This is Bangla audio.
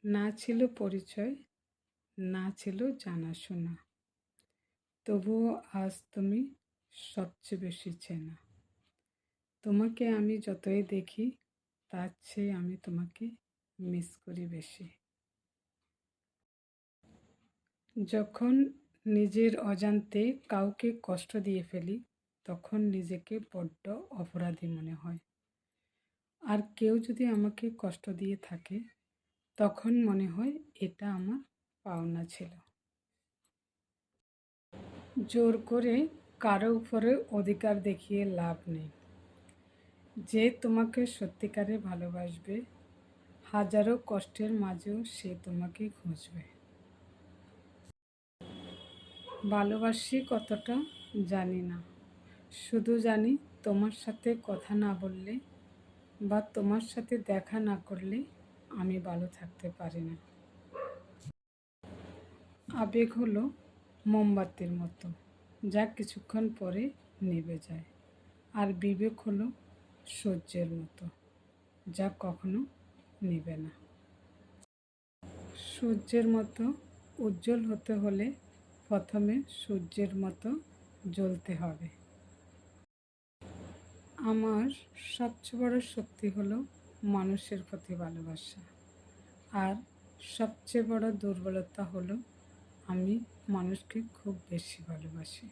না ছিল পরিচয়, না ছিল জানাশোনা, তবুও আজ তুমি সবচেয়ে বেশি চেনা। তোমাকে আমি যতই দেখি তার চেয়ে আমি তোমাকে মিস করি বেশি। যখন নিজের অজান্তে কাউকে কষ্ট দিয়ে ফেলি তখন নিজেকে বড্ড অপরাধী মনে হয়। আর কেউ যদি আমাকে কষ্ট দিয়ে থাকে তখন মনে হয় এটা আমার পাওনা ছিল। জোর করে কারো উপরে অধিকার দেখিয়ে লাভ নেই। যে তোমাকে সত্যিকারে ভালোবাসবে হাজারো কষ্টের মাঝেও সে তোমাকে খুঁজবে। ভালোবাসি কতটা জানি না, শুধু জানি তোমার সাথে কথা না বললে বা তোমার সাথে দেখা না করলে আমি ভালো থাকতে পারি না। আবেগ হলো মোমবাতির মতো, যা কিছুক্ষণ পরে নিভে যায়। আর বিবেক হলো সূর্যের মতো, যা কখনো নিভে না। সূর্যের মতো উজ্জ্বল হতে হলে প্রথমে সূর্যের মতো জ্বলতে হবে। আমার সবচেয়ে বড় শক্তি হলো মানুষের প্রতি ভালোবাসা, আর সবচেয়ে বড় দুর্বলতা হলো আমি মানুষকে খুব বেশি ভালোবাসি।